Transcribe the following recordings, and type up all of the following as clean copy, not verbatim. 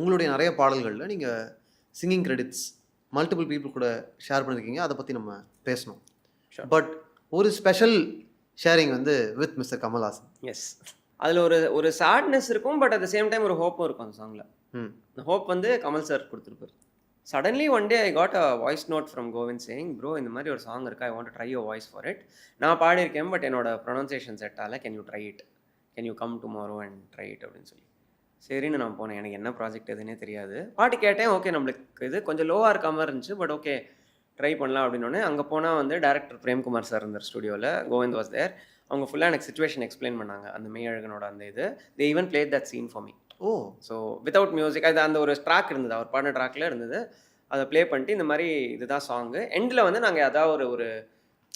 உங்களுடைய நிறைய பாடல்களில் நீங்கள் சிங்கிங் கிரெடிட்ஸ் மல்டிபிள் பீப்புள் கூட ஷேர் பண்ணியிருக்கீங்க. அதை பற்றி நம்ம பேசணும். பட் ஒரு ஸ்பெஷல் ஷேரிங் வந்து வித் மிஸ்டர் கமல்ஹாசன். எஸ், அதில் ஒரு சேட்னஸ் இருக்கும், but at the same time ஒரு ஹோப்பும் இருக்கும் அந்த சாங்கில். அந்த ஹோப் வந்து கமல் சார் கொடுத்துருப்பார். Suddenly one day I got a voice note from Govind saying, bro இந்த மாதிரி ஒரு சாங் இருக்கா, I want to try your voice for it. நான் பாடியிருக்கேன், பட் என்னோட ப்ரொனன்சியேஷன் செட் ஆகல, can you try it, can you come tomorrow and try it அப்படின்னு சொல்லி. சரின்னு நான் போனேன். எனக்கு என்ன ப்ராஜெக்ட் எதுனே தெரியாது. பாட்டு கேட்டேன், ஓகே நம்மளுக்கு இது கொஞ்சம் லோவாக இருக்க மாதிரி இருந்துச்சு, பட் ஓகே ட்ரை பண்ணலாம் அப்படின்னோடனே அங்கே போனால் வந்து டேரக்டர் பிரேம்குமார் சார் இருந்தார் ஸ்டுடியோவில், கோவிந்த் வாஸ் தேர். அவங்க ஃபுல்லாக எனக்கு சிச்சுவேஷன் எக்ஸ்பிளைன் பண்ணாங்க, அந்த மெய்யழகனோட அந்த இது. They even played that scene for me. Oh, so without music அது அந்த ஒரு ட்ராக் இருந்தது, அவர் பாடின ட்ராக்ல இருந்தது. அதை ப்ளே பண்ணிட்டு இந்த மாதிரி இதுதான் சாங்கு. எண்டில் வந்து நாங்கள் ஏதாவது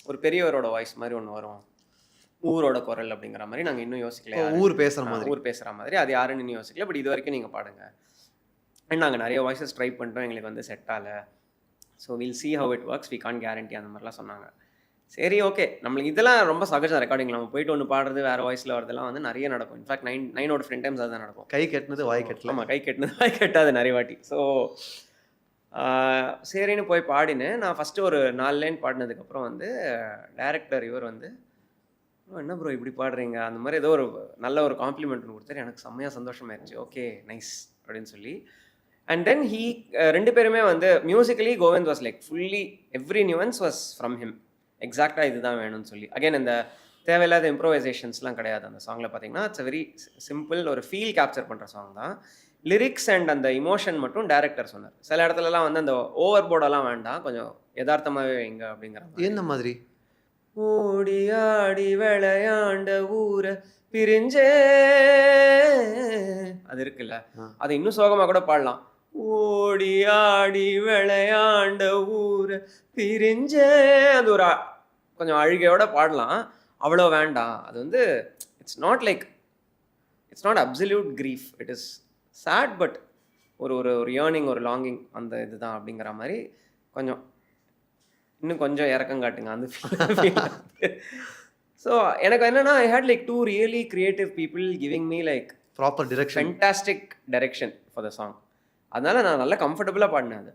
ஒரு பெரியவரோட வாய்ஸ் மாதிரி ஒன்று வரும், ஊரோட குரல் அப்படிங்கிற மாதிரி. நாங்கள் இன்னும் யோசிக்கல, ஊர் பேசுகிற மாதிரி. ஊர் பேசுகிற மாதிரி அது யாருன்னு இன்னும் யோசிக்கல, பட் இது வரைக்கும் நீங்கள் பாடுங்க. அண்ட் நாங்கள் நிறைய வாய்ஸஸ் ட்ரை பண்ணிட்டோம், எங்களுக்கு வந்து செட் ஆகலை. So will see how it works, we can guarantee அந்த மாதிரிலாம் சொன்னாங்க. சரி ஓகே, நம்மளுக்கு இதெல்லாம் ரொம்ப சகஜம். ரெக்கார்டிங் நம்ம போயிட்டு ஒன்று பாடுறது வேறு வாய்ஸில் வரதெல்லாம் வந்து நிறைய நடக்கும். இன்ஃபேக்ட் 9 out of 10 times அதுதான் நடக்கும். கை கட்டினது வாய் கட்டல. ஆமாம், கை கட்டினது வாய் கட்டாது நிறைய வாட்டி. ஸோ சரின்னு போய் பாடினேன். நான் ஃபஸ்ட்டு ஒரு 4 லைன் பாடினதுக்கப்புறம் வந்து டேரக்டர் இவர் வந்து, என்ன ப்ரோ இப்படி பாடுறீங்க அந்த மாதிரி ஏதோ ஒரு நல்ல ஒரு காம்ப்ளிமெண்ட் கொடுத்தாரு. எனக்கு செம்மையாக சந்தோஷமாயிருச்சு. ஓகே நைஸ் அப்படின்னு சொல்லி. அண்ட் தென் ஹீ 2 பேருமே வந்து musically Govind was like fully every nuance was from him. எக்ஸாக்டாக இதுதான் வேணும்னு சொல்லி. அகைன் இந்த தேவையில்லாத இம்ப்ரோவைசேஷன்ஸ்லாம் கிடையாது அந்த சாங்கில். பார்த்தீங்கன்னா இட்ஸ் வெரி சிம்பிள், ஒரு ஃபீல் கேப்சர் பண்ணுற சாங் தான். லிரிக்ஸ் அண்ட் அந்த இமோஷன் மட்டும் டேரக்டர் சொன்னார். சில இடத்துலலாம் வந்து அந்த ஓவர் போர்டெல்லாம் வேண்டாம், கொஞ்சம் யதார்த்தமாகவே வைங்க அப்படிங்கிற மாதிரி. என்ன மாதிரி? ஓடி ஆடி விளையாண்ட ஊரை பிரிஞ்சே, அது இருக்குல்ல, அதை இன்னும் சோகமாக கூட பாடலாம். ஓடி ஆடி விளையாண்ட ஊரை பிரிஞ்சே, அது ஒரு கொஞ்சம் அழுகையோட பாடலாம். அவ்வளோ வேண்டாம். அது வந்து it's not absolute grief, it is sad, but ஒரு ஏர்னிங், ஒரு லாங்கிங், அந்த இதுதான் அப்படிங்கிற மாதிரி. கொஞ்சம் இன்னும் கொஞ்சம் இறக்கம் காட்டுங்க அந்த ஃபீல். ஸோ எனக்கு என்னன்னா, I hate like 2 really creative people giving me like proper direction, fantastic direction for the song. அதனால நான் நல்லா கம்ஃபர்டபுளாக பாடினேன் அது.